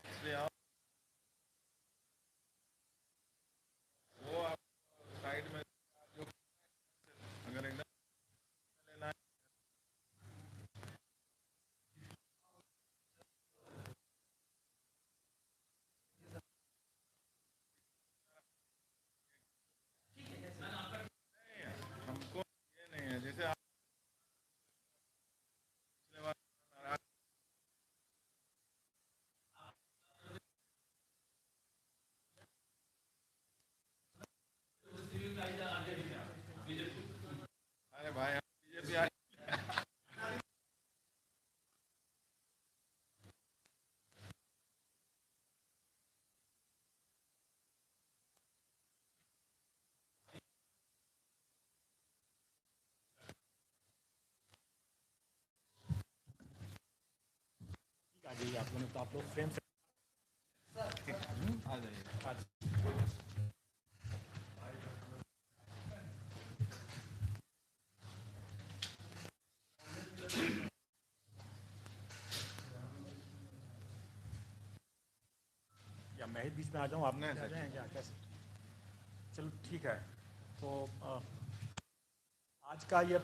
इसलिए आप वो आप साइड में जो अगर एकदम लेना है। हमको ये नहीं है, जैसे आप पिछले बार नाराज। अरे भाई हम बीजेपी आए। आ जाइए आप लोग, तो आप लोग फ्रेम से आ जाइए। या मैं ही बीच में आ जाऊँ, आप नहीं आ सर, जाएँ क्या, कैसे? चलो ठीक है। तो आज का ये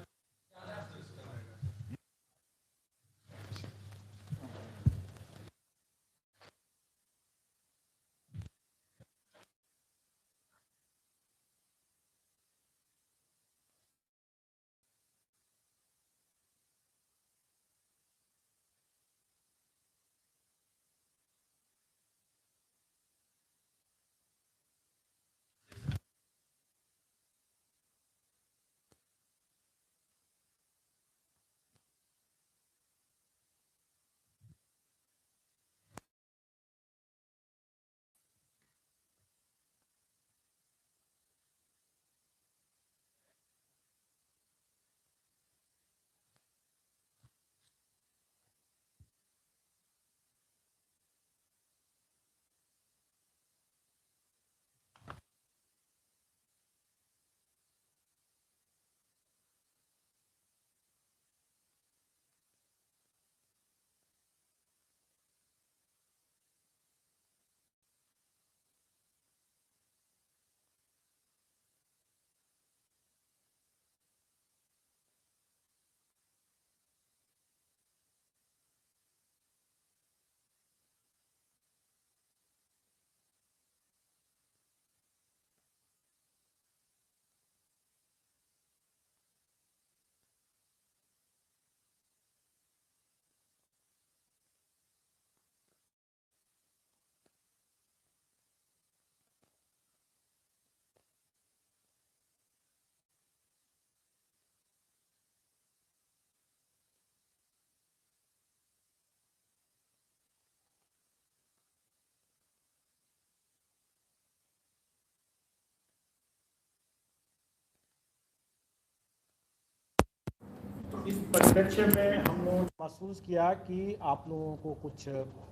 इस परिप्रेक्ष्य में हम लोगों ने महसूस किया कि आप लोगों को कुछ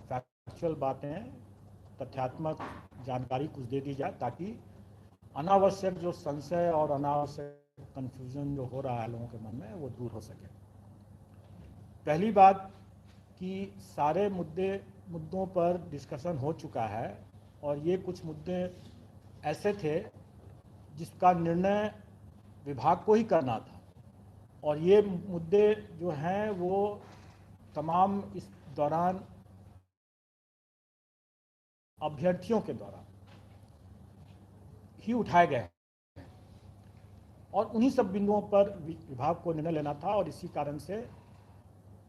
फैक्चुअल बातें, तथ्यात्मक जानकारी कुछ दे दी जाए, ताकि अनावश्यक जो संशय और अनावश्यक कन्फ्यूजन जो हो रहा है लोगों के मन में, वो दूर हो सके। पहली बात कि सारे मुद्दों पर डिस्कशन हो चुका है, और ये कुछ मुद्दे ऐसे थे जिसका निर्णय विभाग को ही करना था, और ये मुद्दे जो हैं वो तमाम इस दौरान अभ्यर्थियों के द्वारा ही उठाए गए, और उन्हीं सब बिंदुओं पर विभाग को निर्णय लेना था, और इसी कारण से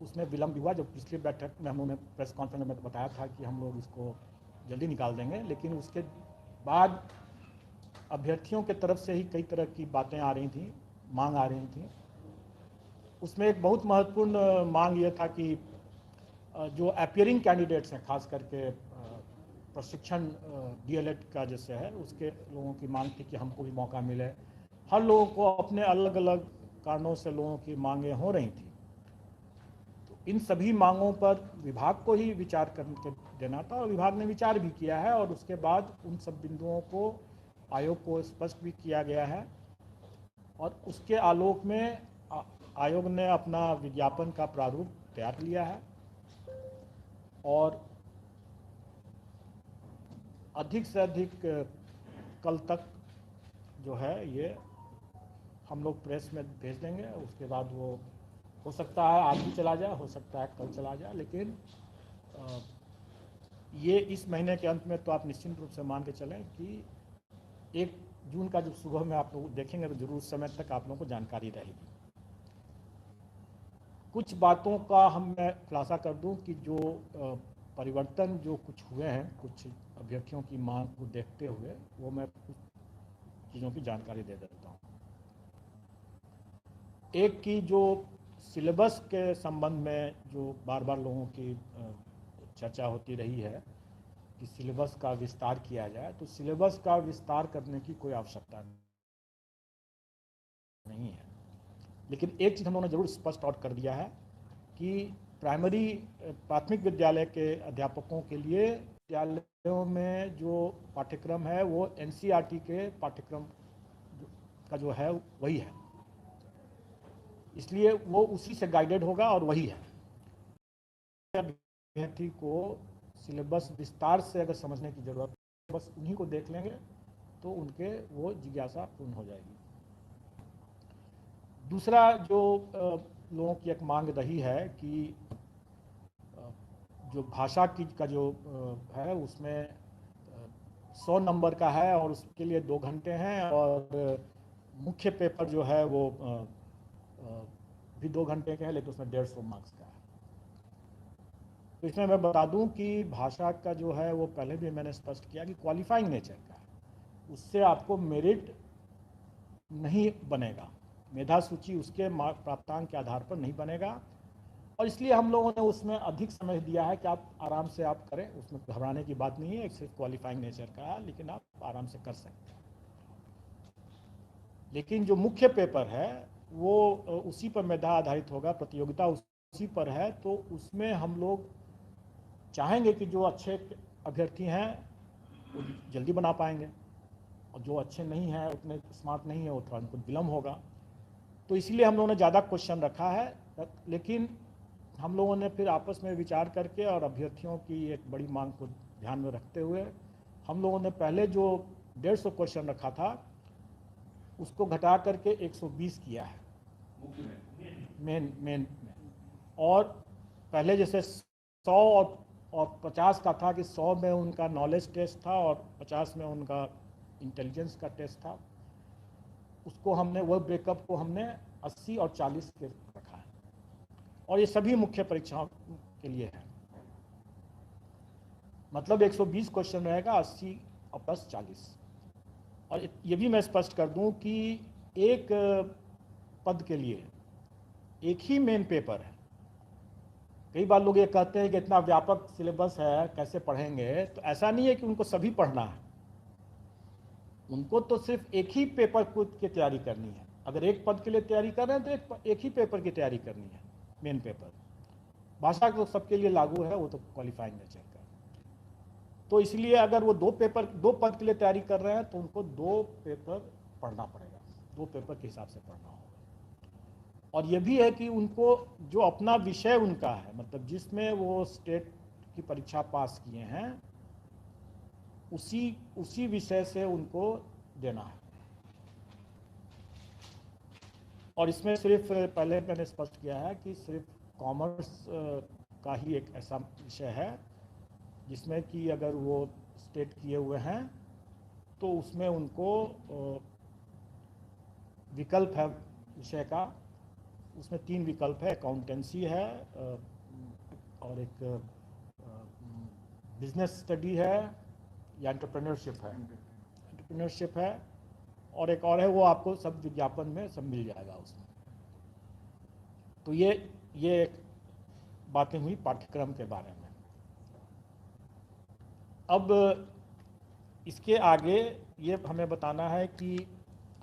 उसमें विलंब हुआ। जब पिछली बैठक में हम लोगों ने प्रेस कॉन्फ्रेंस में बताया था कि हम लोग इसको जल्दी निकाल देंगे, लेकिन उसके बाद अभ्यर्थियों के तरफ से ही कई तरह की बातें आ रही थी, मांग आ रही थी। उसमें एक बहुत महत्वपूर्ण मांग ये था कि जो अपियरिंग कैंडिडेट्स हैं, खास करके प्रशिक्षण डीएलएड का जैसे है, उसके लोगों की मांग थी कि हमको भी मौका मिले। हर लोगों को अपने अलग अलग कारणों से लोगों की मांगें हो रही थी। तो इन सभी मांगों पर विभाग को ही विचार करके देना था, और विभाग ने विचार भी किया है, और उसके बाद उन सब बिंदुओं को आयोग को स्पष्ट भी किया गया है, और उसके आलोक में आयोग ने अपना विज्ञापन का प्रारूप तैयार किया है, और अधिक से अधिक कल तक जो है ये हम लोग प्रेस में भेज देंगे। उसके बाद वो हो सकता है आज भी चला जाए, हो सकता है कल चला जाए, लेकिन ये इस महीने के अंत में तो आप निश्चित रूप से मान के चलें कि 1 जून का जब सुबह में आप लोग देखेंगे तो जरूर उस समय तक आप लोगों को जानकारी रहेगी। कुछ बातों का मैं खुलासा कर दूं कि जो परिवर्तन जो कुछ हुए हैं, कुछ अभ्यर्थियों की मांग को देखते हुए, वो मैं कुछ चीज़ों की जानकारी दे देता हूँ। एक की जो सिलेबस के संबंध में जो बार बार लोगों की चर्चा होती रही है कि सिलेबस का विस्तार किया जाए, तो सिलेबस का विस्तार करने की कोई आवश्यकता नहीं है। लेकिन एक चीज़ हम लोगों ने जरूर स्पष्ट आउट कर दिया है कि प्राथमिक विद्यालय के अध्यापकों के लिए विद्यालयों में जो पाठ्यक्रम है वो एनसीईआरटी के पाठ्यक्रम का जो है वही है, इसलिए वो उसी से गाइडेड होगा और वही है। अभ्यर्थी को सिलेबस विस्तार से अगर समझने की जरूरत है, बस उन्हीं को देख लेंगे तो उनके वो जिज्ञासा पूर्ण हो जाएगी। दूसरा जो लोगों की एक मांग रही है कि जो भाषा की का जो है उसमें 100 नंबर का है, और उसके लिए 2 घंटे हैं, और मुख्य पेपर जो है वो भी 2 घंटे का है, लेकिन उसमें 150 मार्क्स का है। तो इसमें मैं बता दूं कि भाषा का जो है वो पहले भी मैंने स्पष्ट किया कि क्वालिफाइंग नेचर का है, उससे आपको मेरिट नहीं बनेगा, मेधा सूची उसके प्राप्तांक के आधार पर नहीं बनेगा, और इसलिए हम लोगों ने उसमें अधिक समय दिया है कि आप आराम से आप करें, उसमें घबराने की बात नहीं है, एक सिर्फ क्वालिफाइंग नेचर का है, लेकिन आप आराम से कर सकते हैं। लेकिन जो मुख्य पेपर है वो उसी पर मेधा आधारित होगा, प्रतियोगिता उसी पर है, तो उसमें हम लोग चाहेंगे कि जो अच्छे अभ्यर्थी हैं वो जल्दी बना पाएंगे, और जो अच्छे नहीं हैं, उतने स्मार्ट नहीं है, वो थोड़ा उनको विलम्ब होगा। तो इसलिए हम लोगों ने ज़्यादा क्वेश्चन रखा है, लेकिन हम लोगों ने फिर आपस में विचार करके और अभ्यर्थियों की एक बड़ी मांग को ध्यान में रखते हुए हम लोगों ने पहले जो 150 क्वेश्चन रखा था उसको घटा करके 120 किया है मेन में। और पहले जैसे 100 और 50 का था कि 100 में उनका नॉलेज टेस्ट था और 50 में उनका इंटेलिजेंस का टेस्ट था, उसको हमने वो ब्रेकअप को हमने 80 और 40 के रखा है, और ये सभी मुख्य परीक्षाओं के लिए है। मतलब 120 क्वेश्चन रहेगा, 80 और प्लस 40। और ये भी मैं स्पष्ट कर दूं कि एक पद के लिए एक ही मेन पेपर है। कई बार लोग ये कहते हैं कि इतना व्यापक सिलेबस है कैसे पढ़ेंगे, तो ऐसा नहीं है कि उनको सभी पढ़ना है, उनको तो सिर्फ एक ही पेपर की तैयारी करनी है। अगर एक पद के लिए तैयारी कर रहे हैं तो एक ही पेपर की तैयारी करनी है, मेन पेपर। भाषा तो सबके लिए लागू है, वो तो क्वालिफाइंग नेचर का। तो इसलिए अगर वो 2 पद के लिए तैयारी कर रहे हैं तो उनको 2 पेपर पढ़ना पड़ेगा, 2 पेपर के हिसाब से पढ़ना होगा। और ये भी है कि उनको जो अपना विषय उनका है, मतलब जिसमें वो स्टेट की परीक्षा पास किए हैं, उसी विषय से उनको देना है। और इसमें सिर्फ पहले मैंने स्पष्ट किया है कि सिर्फ कॉमर्स का ही एक ऐसा विषय है जिसमें कि अगर वो स्टेट किए हुए हैं तो उसमें उनको विकल्प है विषय का, उसमें 3 विकल्प है, अकाउंटेंसी है और एक बिजनेस स्टडी है या एंटरप्रेन्योरशिप है। और एक और है, वो आपको सब विज्ञापन में सब मिल जाएगा उसमें। तो ये एक बातें हुई पाठ्यक्रम के बारे में। अब इसके आगे ये हमें बताना है कि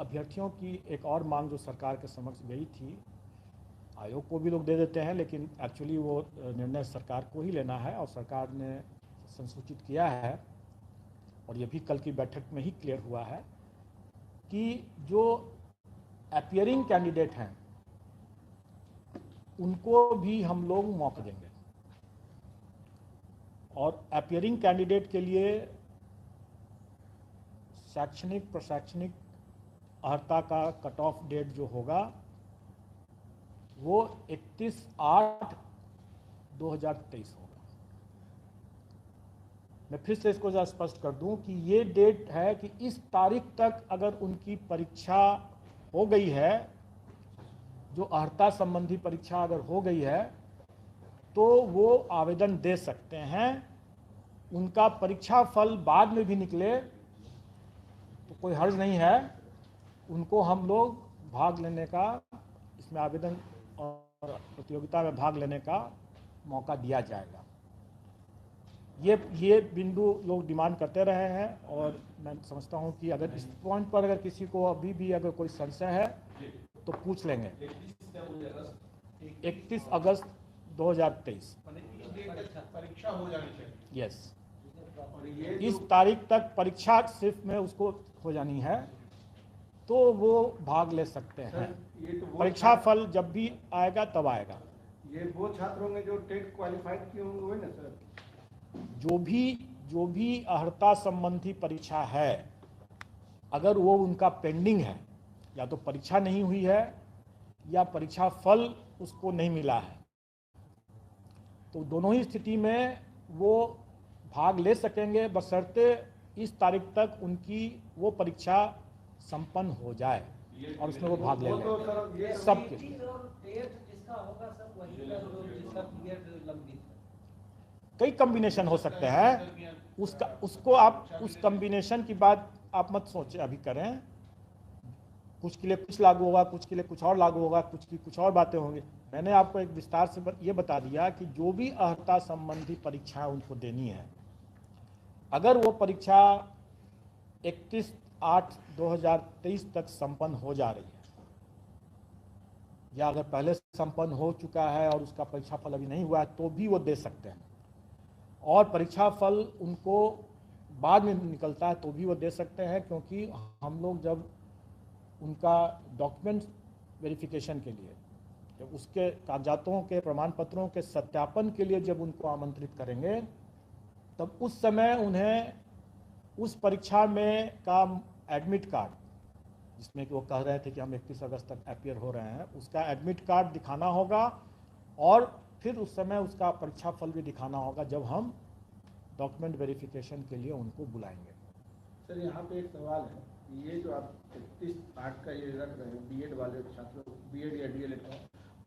अभ्यर्थियों की एक और मांग जो सरकार के समक्ष गई थी, आयोग को भी लोग दे देते हैं, लेकिन एक्चुअली वो निर्णय सरकार को ही लेना है, और सरकार ने संसूचित किया है, और ये भी कल की बैठक में ही क्लियर हुआ है कि जो अपीयरिंग कैंडिडेट हैं उनको भी हम लोग मौका देंगे। और अपीयरिंग कैंडिडेट के लिए शैक्षणिक प्रशैक्षणिक अर्हता का कट ऑफ डेट जो होगा वो 31/8/2023 होगा। मैं फिर से इसको स्पष्ट कर दूं कि ये डेट है कि इस तारीख तक अगर उनकी परीक्षा हो गई है, जो अर्हता संबंधी परीक्षा अगर हो गई है, तो वो आवेदन दे सकते हैं। उनका परीक्षा फल बाद में भी निकले तो कोई हर्ज नहीं है, उनको हम लोग भाग लेने का, इसमें आवेदन और प्रतियोगिता में भाग लेने का मौका दिया जाएगा। ये बिंदु लोग डिमांड करते रहे हैं, और मैं समझता हूं कि अगर इस पॉइंट पर अगर किसी को अभी भी अगर कोई संशय है तो पूछ लेंगे। 31 अगस्त 2023 परीक्षा हो जानी चाहिए। यस, इस तारीख तक परीक्षा सिर्फ में उसको हो जानी है, तो वो भाग ले सकते हैं। परीक्षा फल जब भी आएगा तब आएगा। ये वो छात्र होंगे जो टेट क्वालिफाइड किए होंगे ना सर? जो भी अर्हता संबंधी परीक्षा है, अगर वो उनका पेंडिंग है, या तो परीक्षा नहीं हुई है या परीक्षा फल उसको नहीं मिला है, तो दोनों ही स्थिति में वो भाग ले सकेंगे, बशर्ते इस तारीख तक उनकी वो परीक्षा संपन्न हो जाए और उसमें वो भाग ले लें। सबके कई कॉम्बिनेशन हो सकते हैं, उसको आप उस कॉम्बिनेशन की बात आप मत सोचें, अभी करें। कुछ के लिए कुछ लागू होगा, कुछ के लिए कुछ और लागू होगा, कुछ की कुछ और बातें होंगी। मैंने आपको एक विस्तार से ये बता दिया कि जो भी अर्हता संबंधी परीक्षा उनको देनी है, अगर वो परीक्षा 31/8/2023 तक संपन्न हो जा रही है, या अगर पहले संपन्न हो चुका है और उसका परीक्षा फल अभी नहीं हुआ है, तो भी वो दे सकते हैं। और परीक्षा फल उनको बाद में निकलता है तो भी वो दे सकते हैं, क्योंकि हम लोग जब उनका डॉक्यूमेंट वेरिफिकेशन के लिए, जब उसके कागजातों के प्रमाण पत्रों के सत्यापन के लिए जब उनको आमंत्रित करेंगे, तब उस समय उन्हें उस परीक्षा में का एडमिट कार्ड, जिसमें कि वो कह रहे थे कि हम 31 अगस्त तक अपीयर हो रहे हैं, उसका एडमिट कार्ड दिखाना होगा, और फिर उस समय उसका परीक्षा फल भी दिखाना होगा जब हम डॉक्यूमेंट वेरिफिकेशन के लिए उनको बुलाएंगे। सर यहाँ पे एक सवाल है, ये जो आप 31/8 का ये रख रहे हैं बीएड वाले छात्रों, बीएड या डीएलएड का,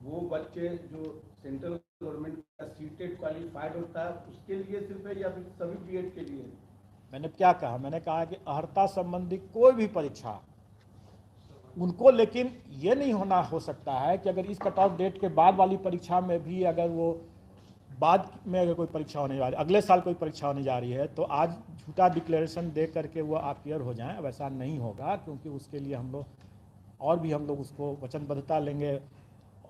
वो बच्चे जो सेंट्रल गवर्नमेंट का सीटेट क्वालिफाइड होता है उसके लिए सिर्फ है, या फिर सभी बीएड के लिए? मैंने क्या कहा, मैंने कहा कि अर्हता संबंधी कोई भी परीक्षा उनको, लेकिन ये नहीं हो सकता है कि अगर इस कट ऑफ डेट के बाद वाली परीक्षा में भी अगर वो बाद में अगर कोई परीक्षा होने जा रही है, अगले साल कोई परीक्षा होने जा रही है, तो आज झूठा डिक्लेरेशन दे करके वो अपीयर हो जाएं, वैसा नहीं होगा। क्योंकि उसके लिए हम लोग और भी हम लोग उसको वचनबद्धता लेंगे,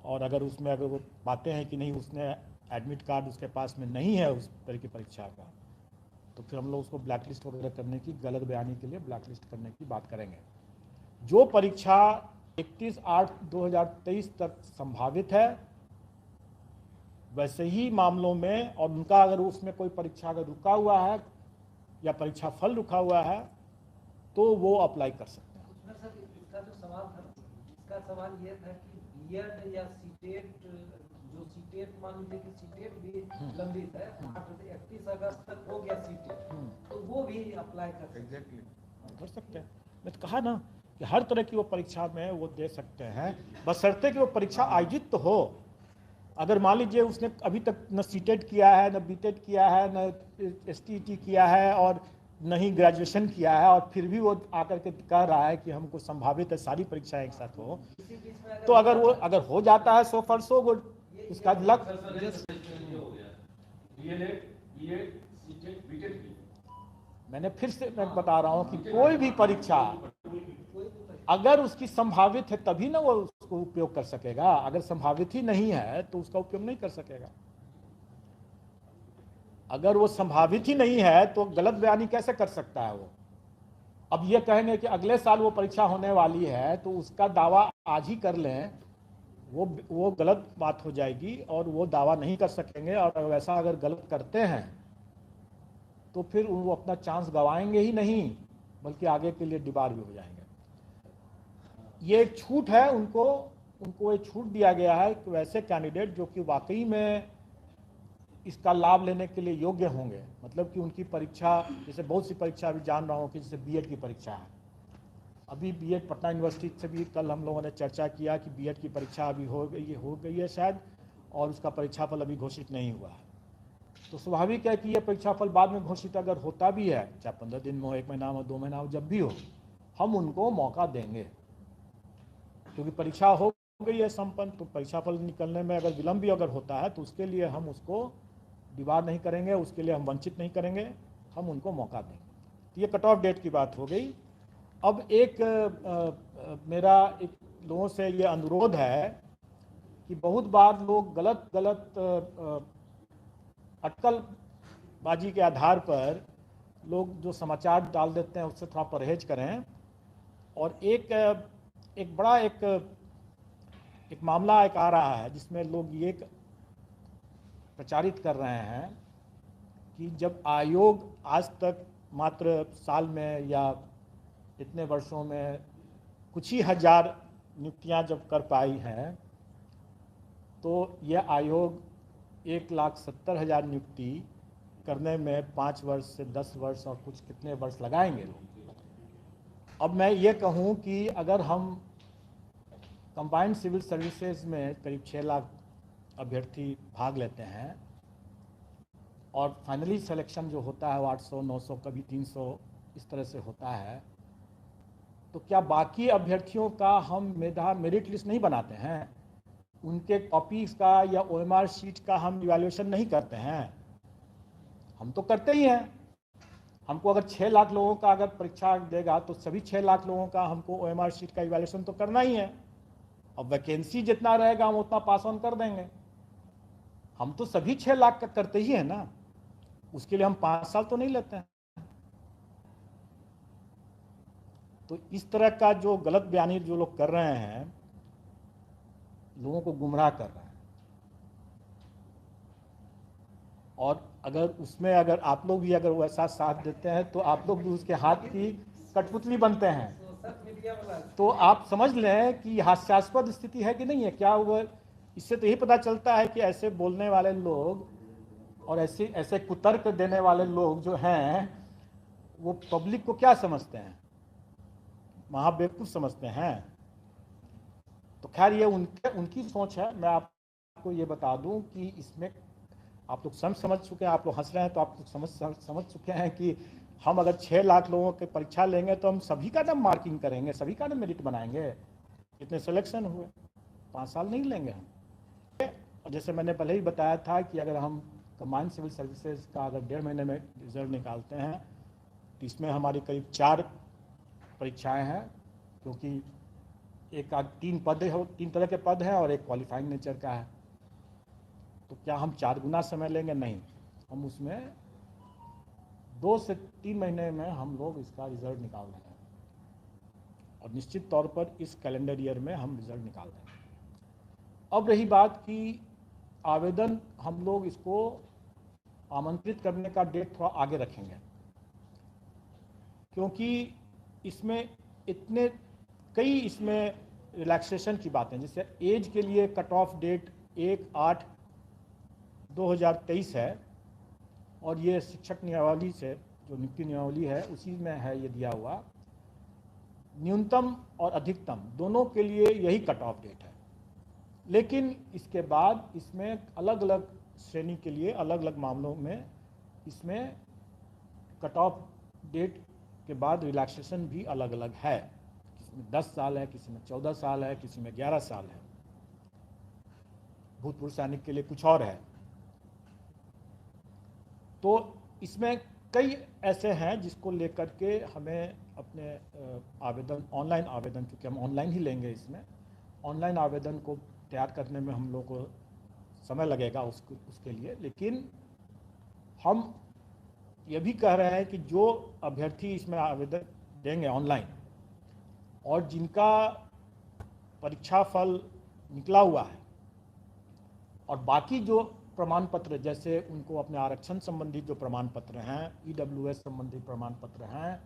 और अगर उसमें अगर वो पाते हैं कि नहीं उसने एडमिट कार्ड उसके पास में नहीं है उस तरह की परीक्षा का, तो फिर हम लोग उसको ब्लैकलिस्ट वगैरह करने की, गलत बयानी के लिए ब्लैकलिस्ट करने की बात करेंगे। जो परीक्षा 31/8/2023 तक संभावित है, वैसे ही मामलों में, और उनका अगर उसमें कोई परीक्षा अगर रुका हुआ है या परीक्षा फल रुका हुआ है, तो वो अप्लाई कर सकते हैं। उसमें सर इसका जो सवाल था, इसका सवाल ये था कि बीएड या सीटेट, जो सीटेट मान लीजिए कि सीटेट भी लंबित है, 31 अगस्त तक हो गया सीटेट, तो वो भी अप्लाई कर सकते कर सकते हैं। मैं तो कहा ना कि हर तरह की वो परीक्षा में वो दे सकते हैं, बशर्ते कि वो परीक्षा आयोजित तो हो। अगर मान लीजिए उसने अभी तक न सीटेट किया है, न बीटेट किया है, न एसटीटी किया है, और नहीं ग्रेजुएशन किया है और फिर भी वो आकर के कह रहा है कि हमको संभावित है सारी परीक्षाएं एक साथ हो, इसी बीच में तो अगर हो जाता है सो फॉर सो गुड, उसका लक। मैंने फिर से मैं बता रहा हूं कि कोई भी परीक्षा अगर उसकी संभावित है तभी ना वो उसको उपयोग कर सकेगा, अगर संभावित ही नहीं है तो उसका उपयोग नहीं कर सकेगा। अगर वो संभावित ही नहीं है तो गलत बयानी कैसे कर सकता है वो? अब ये कहेंगे कि अगले साल वो परीक्षा होने वाली है तो उसका दावा आज ही कर लें, वो गलत बात हो जाएगी और वो दावा नहीं कर सकेंगे, और वैसा अगर गलत करते हैं तो फिर वो अपना चांस गंवाएंगे ही नहीं बल्कि आगे के लिए डिबार भी हो जाएंगे। ये एक छूट है, उनको एक छूट दिया गया है कि वैसे कैंडिडेट जो कि वाकई में इसका लाभ लेने के लिए योग्य होंगे, मतलब कि उनकी परीक्षा, जैसे बहुत सी परीक्षा अभी जान रहा हूँ कि जैसे बीएड की परीक्षा है, अभी बीएड पटना यूनिवर्सिटी से भी कल हम लोगों ने चर्चा किया कि बीएड की परीक्षा अभी हो गई है शायद, और उसका परीक्षाफल अभी घोषित नहीं हुआ है। तो स्वाभाविक है कि यह परीक्षाफल बाद में घोषित अगर होता भी है, चाहे 15 दिन में हो, 1 महीना में, 2 महीना हो, जब भी हो, हम उनको मौका देंगे, क्योंकि परीक्षा हो गई है संपन्न। तो परीक्षाफल निकलने में अगर विलम्ब भी अगर होता है तो उसके लिए हम उसको दीवार नहीं करेंगे, उसके लिए हम वंचित नहीं करेंगे, हम उनको मौका देंगे। तो ये कट ऑफ डेट की बात हो गई। अब मेरा एक लोगों से ये अनुरोध है कि बहुत बार लोग गलत अटकलबाजी के आधार पर लोग जो समाचार डाल देते हैं उससे थोड़ा परहेज करें। और एक बड़ा मामला आ रहा है जिसमें लोग ये प्रचारित कर रहे हैं कि जब आयोग आज तक मात्र साल में या इतने वर्षों में कुछ ही हजार नियुक्तियां जब कर पाई हैं, तो यह आयोग 1,70,000 नियुक्ति करने में 5 वर्ष से 10 वर्ष और कुछ कितने वर्ष लगाएंगे लोग। अब मैं ये कहूँ कि अगर हम कंबाइंड सिविल सर्विसेज में करीब 6 लाख अभ्यर्थी भाग लेते हैं और फाइनली सिलेक्शन जो होता है वो 800, 900, कभी 300 इस तरह से होता है, तो क्या बाकी अभ्यर्थियों का हम मेरिट लिस्ट नहीं बनाते हैं? उनके कॉपीज का या ओएमआर शीट का हम इवैल्यूएशन नहीं करते हैं? हम तो करते ही हैं। हमको अगर 6 लाख लोगों का अगर परीक्षा देगा तो सभी 6 लाख लोगों का हमको ओएमआर शीट का इवैल्यूएशन तो करना ही है। अब वैकेंसी जितना रहेगा हम उतना पास ऑन कर देंगे। हम तो सभी 6 लाख का करते ही है ना, उसके लिए हम 5 साल तो नहीं लेते हैं। तो इस तरह का जो गलत बयानी जो लोग कर रहे हैं, लोगों को गुमराह कर रहे हैं। और अगर आप लोग भी अगर वैसा साथ देते हैं तो आप लोग भी उसके हाथ की कठपुतली बनते हैं। तो आप समझ लें कि हास्यास्पद स्थिति है कि नहीं है। क्या वो, इससे तो यही पता चलता है कि ऐसे बोलने वाले लोग और ऐसे कुतर्क देने वाले लोग जो हैं वो पब्लिक को क्या समझते हैं, महाबेवकूफ समझते हैं। तो खैर ये उनकी सोच है। मैं आपको ये बता दूं कि इसमें आप लोग समझ चुके हैं, आप लोग हंस रहे हैं तो आप लोग समझ चुके हैं कि हम अगर 6 लाख लोगों की परीक्षा लेंगे तो हम सभी का ना मार्किंग करेंगे, सभी का ना मेरिट बनाएंगे। कितने सिलेक्शन हुए, 5 साल नहीं लेंगे हम। और जैसे मैंने पहले ही बताया था कि अगर हम कंबाइंड सिविल सर्विसेज का अगर 1.5 महीने में रिजल्ट निकालते हैं तो इसमें हमारी करीब 4 परीक्षाएं हैं, क्योंकि 3 तरह के पद हैं और एक क्वालिफाइंग नेचर का है। तो क्या हम 4 गुना समय लेंगे? नहीं, हम उसमें 2 से 3 महीने में हम लोग इसका रिजल्ट निकाल देंगे और निश्चित तौर पर इस कैलेंडर ईयर में हम रिजल्ट निकाल देंगे। अब रही बात कि आवेदन, हम लोग इसको आमंत्रित करने का डेट थोड़ा आगे रखेंगे, क्योंकि इसमें कई इसमें रिलैक्सेशन की बातें, जैसे एज के लिए कट ऑफ डेट 1/8/2023 है और ये शिक्षक नियमावली से जो नियुक्ति नियमावली है उसी में है ये दिया हुआ। न्यूनतम और अधिकतम दोनों के लिए यही कट ऑफ डेट है, लेकिन इसके बाद इसमें अलग अलग श्रेणी के लिए अलग अलग मामलों में इसमें कट ऑफ डेट के बाद रिलैक्सेशन भी अलग अलग है, किसी में 10 साल है, किसी में 14 साल है, किसी में 11 साल है। भूतपूर्व सैनिक के लिए कुछ और है। तो इसमें कई ऐसे हैं जिसको लेकर के हमें अपने आवेदन, ऑनलाइन आवेदन, क्योंकि हम ऑनलाइन ही लेंगे, इसमें ऑनलाइन आवेदन को तैयार करने में हम लोग को समय लगेगा उसके लिए। लेकिन हम ये भी कह रहे हैं कि जो अभ्यर्थी इसमें आवेदन देंगे ऑनलाइन और जिनका परीक्षा फल निकला हुआ है और बाकी जो प्रमाण पत्र, जैसे उनको अपने आरक्षण संबंधी जो प्रमाण पत्र हैं, EWS संबंधी प्रमाण पत्र हैं,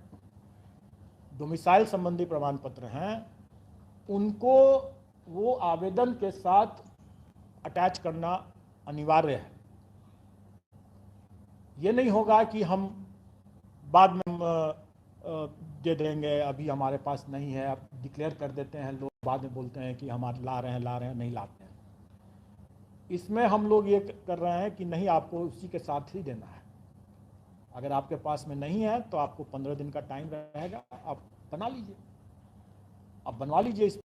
डोमिसाइल संबंधी प्रमाण पत्र हैं, उनको वो आवेदन के साथ अटैच करना अनिवार्य है। ये नहीं होगा कि हम बाद में दे देंगे, अभी हमारे पास नहीं है, अब डिक्लेयर कर देते हैं, लोग बाद में बोलते हैं कि हमारे ला रहे हैं, नहीं लाते हैं। इसमें हम लोग ये कर रहे हैं कि नहीं, आपको उसी के साथ ही देना है। अगर आपके पास में नहीं है तो आपको 15 दिन का टाइम रहेगा, आप बना लीजिए, आप बनवा लीजिए इस।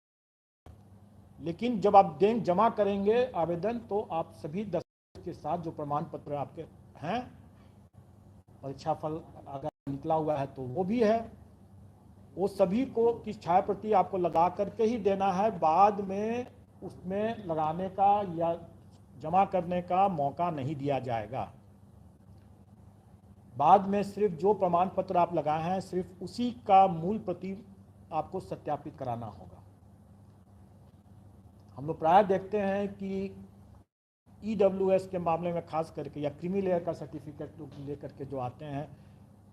लेकिन जब आप जमा करेंगे आवेदन, तो आप सभी दस्तावेज के साथ जो प्रमाण पत्र आपके हैं, परीक्षा फल अगर निकला हुआ है तो वो भी है, वो सभी को की छायाप्रति आपको लगा करके ही देना है। बाद में उसमें लगाने का या जमा करने का मौका नहीं दिया जाएगा। बाद में सिर्फ जो प्रमाण पत्र आप लगाए हैं, सिर्फ उसी का मूल प्रति आपको सत्यापित कराना होगा। हम लोग प्राय देखते हैं कि EWS के मामले में खास करके, या क्रीमी लेयर का सर्टिफिकेट लेकर के जो आते हैं,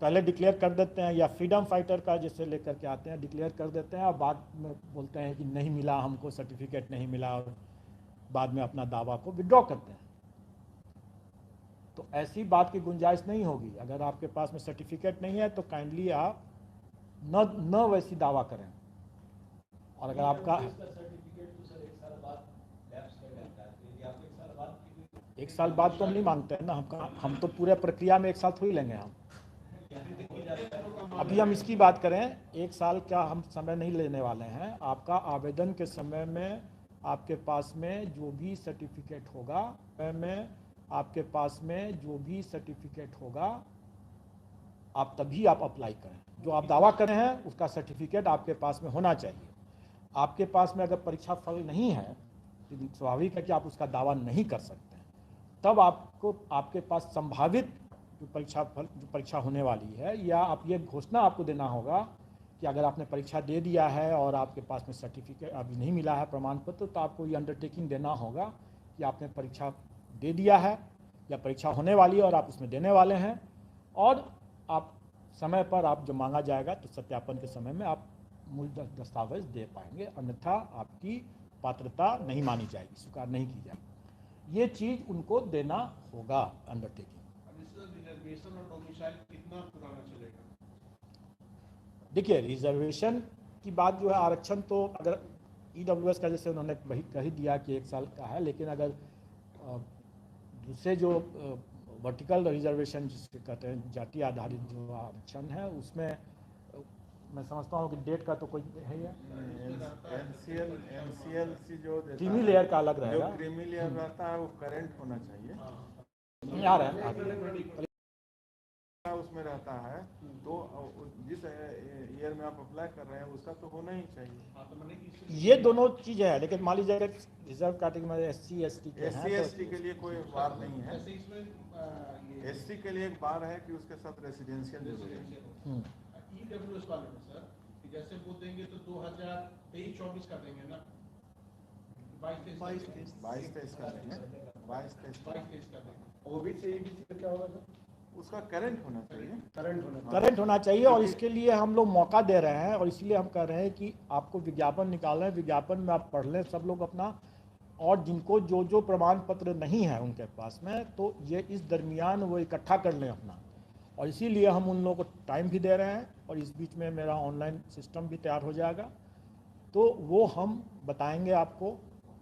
पहले डिक्लेयर कर देते हैं, या फ्रीडम फाइटर का जैसे लेकर के आते हैं, डिक्लेयर कर देते हैं और बाद में बोलते हैं कि नहीं मिला, हमको सर्टिफिकेट नहीं मिला, और बाद में अपना दावा को विड्रॉ करते हैं। तो ऐसी बात की गुंजाइश नहीं होगी। अगर आपके पास में सर्टिफिकेट नहीं है तो काइंडली आप न वैसी दावा करें। और अगर आपका एक साल बाद तो हम नहीं मांगते हैं ना, हम तो पूरे प्रक्रिया में एक साल थोड़ी लेंगे। हम अभी हम इसकी बात करें, एक साल का हम समय नहीं लेने वाले हैं। आपका आवेदन के समय में आपके पास में जो भी सर्टिफिकेट होगा, आपके पास में जो भी सर्टिफिकेट होगा, आप तभी आप अप्लाई करें। जो आप दावा कर रहे हैं उसका सर्टिफिकेट आपके पास में होना चाहिए। आपके पास में अगर परीक्षा फल नहीं है तो स्वाभाविक है कि आप उसका दावा नहीं कर सकते हैं। तब आपको आपके पास संभावित जो परीक्षा होने वाली है, या आप ये घोषणा आपको देना होगा कि अगर आपने परीक्षा दे दिया है और आपके पास में सर्टिफिकेट अभी नहीं मिला है, प्रमाण पत्र, तो आपको ये अंडरटेकिंग देना होगा कि आपने परीक्षा दे दिया है या परीक्षा होने वाली है और आप उसमें देने वाले हैं, और आप समय पर आप जो मांगा जाएगा तो सत्यापन के समय में आप मूल दस्तावेज दे पाएंगे, अन्यथा आपकी पात्रता नहीं मानी जाएगी, स्वीकार नहीं की जाएगी। ये चीज़ उनको देना होगा अंडरटेकिंग। रिजर्वेशन और डोमिसाइल कितना पुराना चलेगा? देखिए, रिजर्वेशन की बात जो है, आरक्षण तो अगर EWS का जैसे उन्होंने कह ही दिया कि 1 साल का है, लेकिन अगर दूसरे जो वर्टिकल रिजर्वेशन जिसके कहते हैं, जाति आधारित जो आरक्षण है, उसमें मैं समझता हूँ कि डेट का तो कोई है ही। NCLC जो क्रीमी लेयर का अलग रहेगा, जो क्रीमी लेयर रहता है वो करंट होना चाहिए। आ रहा है उसमें रहता है, तो जिस ईयर में आप अप्लाई कर रहे हैं उसका तो होना ही चाहिए। ये दोनों चीजें हैं। लेकिन मान लीजिए अगर रिजर्व कैटेगरी में SC ST के लिए कोई बार नहीं है। SC के लिए एक बार है कि उसके साथ रेसिडेंशियल जरूरी है। EWS वाले में सर, जैसे वो देंगे तो 2023-24 का देंगे ना, 22-23 का देंगे, 22-23 का देंगे। OBC का क्या होगा सर? उसका करंट होना चाहिए, करंट होना चाहिए। और इसके लिए हम लोग मौका दे रहे हैं, और इसलिए हम कह रहे हैं कि आपको विज्ञापन निकाल रहे हैं, विज्ञापन में आप पढ़ लें सब लोग अपना, और जिनको जो जो प्रमाण पत्र नहीं है उनके पास में, तो ये इस दरमियान वो इकट्ठा कर लें अपना। और इसीलिए हम उन लोगों को टाइम भी दे रहे हैं, और इस बीच में मेरा ऑनलाइन सिस्टम भी तैयार हो जाएगा, तो वो हम बताएंगे आपको।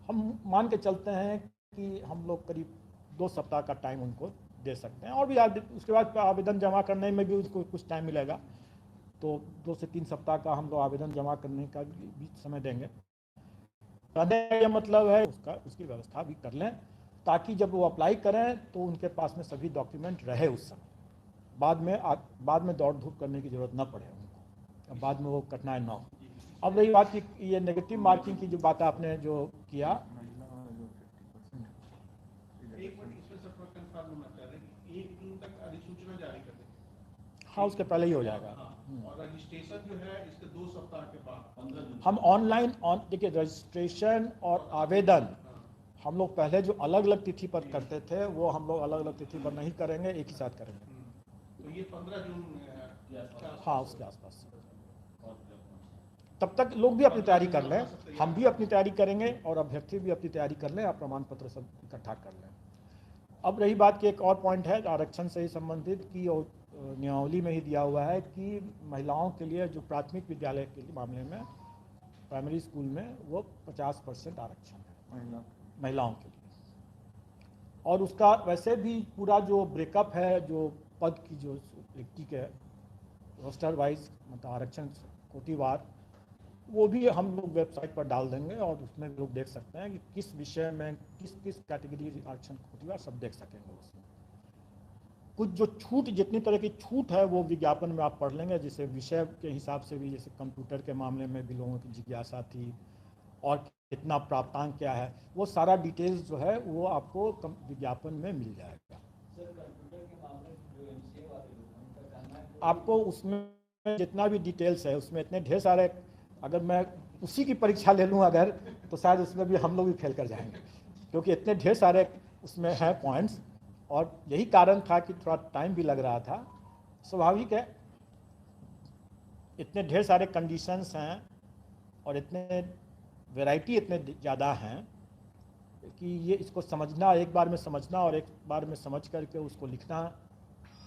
हम मान के चलते हैं कि हम लोग करीब 2 सप्ताह का टाइम उनको दे सकते हैं। और भी उसके बाद आवेदन जमा करने में भी उसको कुछ टाइम मिलेगा, तो 2 से 3 सप्ताह का हम लोग आवेदन जमा करने का भी समय देंगे। ये मतलब है उसकी व्यवस्था भी कर लें, ताकि जब वो अप्लाई करें तो उनके पास में सभी डॉक्यूमेंट रहे उस समय, बाद में दौड़ धूप करने की जरूरत न पड़े उनको, बाद में वो कठिनाई न हो। अब रही बात कि ये नेगेटिव मार्किंग की जो बात आपने जो किया, एक मिनट इसमें सब कंफर्म होना चाह रहे हैं कि 1 जून तक अधिसूचना जारी कर देंगे। हाँ उसके पहले ही हो जाएगा। हाँ, और रजिस्ट्रेशन जो है इसके 2 सप्ताह के बाद 15 जून हम ऑनलाइन देखिए रजिस्ट्रेशन और आवेदन हम लोग पहले जो अलग अलग तिथि पर करते थे वो हम लोग अलग अलग तिथि पर नहीं करेंगे, एक ही साथ करेंगे। तो ये 15 जून हाँ उसके आसपास। तब तक लोग भी अपनी तैयारी कर लें, हम भी अपनी तैयारी करेंगे और अभ्यर्थी भी अपनी तैयारी कर लें, आप प्रमाण पत्र सब इकट्ठा कर लें। अब रही बात कि एक और पॉइंट है आरक्षण से ही संबंधित कि नियमावली में ही दिया हुआ है कि महिलाओं के लिए जो प्राथमिक विद्यालय के मामले में प्राइमरी स्कूल में वो 50% आरक्षण है महिलाओं के लिए। और उसका वैसे भी पूरा जो ब्रेकअप है, जो पद की जो रिक्ति के रोस्टर वाइज मतलब आरक्षण कोटिवार, वो भी हम लोग वेबसाइट पर डाल देंगे और उसमें लोग देख सकते हैं कि किस विषय में किस किस कैटेगरी आरक्षण कोटिवार सब देख सकेंगे। उसमें कुछ जो छूट, जितनी तरह की छूट है वो विज्ञापन में आप पढ़ लेंगे, जैसे विषय के हिसाब से भी, जैसे कंप्यूटर के मामले में भी लोगों की जिज्ञासा थी और कितना प्राप्तांक क्या है, वो सारा डिटेल्स जो है वो आपको विज्ञापन में मिल जाएगा। आपको उसमें जितना भी डिटेल्स है उसमें इतने ढेर सारे, अगर मैं उसी की परीक्षा ले लूँ अगर, तो शायद उसमें भी हम लोग भी फेल कर जाएंगे, क्योंकि इतने ढेर सारे उसमें हैं पॉइंट्स। और यही कारण था कि थोड़ा टाइम भी लग रहा था, स्वाभाविक है, इतने ढेर सारे कंडीशंस हैं और इतने वैरायटी इतने ज़्यादा हैं कि ये इसको समझना, एक बार में समझना और एक बार में समझ करके उसको लिखना,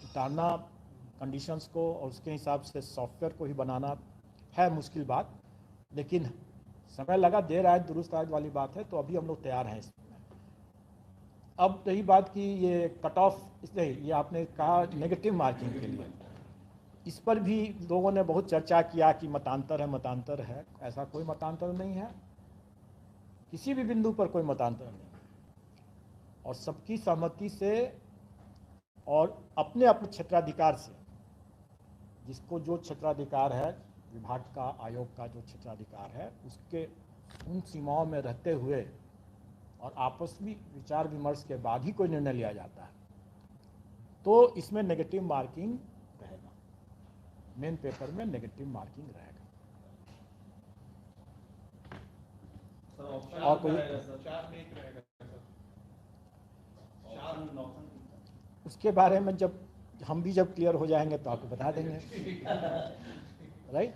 उतारना कंडीशंस को और उसके हिसाब से सॉफ्टवेयर को ही बनाना है मुश्किल बात, लेकिन समय लगा, देर आए दुरुस्त आए वाली बात है। तो अभी हम लोग तैयार हैं इसमें। अब रही बात कि ये कट ऑफ, इसलिए ये आपने कहा नेगेटिव मार्किंग के लिए, इस पर भी लोगों ने बहुत चर्चा किया कि मतांतर है, मतांतर है। ऐसा कोई मतांतर नहीं है, किसी भी बिंदु पर कोई मतांतर नहीं है, और सबकी सहमति से और अपने अपने क्षेत्राधिकार से, जिसको जो क्षेत्राधिकार है, विभाग का, आयोग का जो क्षेत्राधिकार है, उसके उन सीमाओं में रहते हुए और आपस में विचार विमर्श के बाद ही कोई निर्णय लिया जाता है। तो इसमें नेगेटिव मार्किंग रहेगा, मेन पेपर में नेगेटिव मार्किंग रहेगा। और कोई 4 में 1 रहेगा सर। उसके बारे में जब हम भी जब क्लियर हो जाएंगे तो आपको बता देंगे, राइट।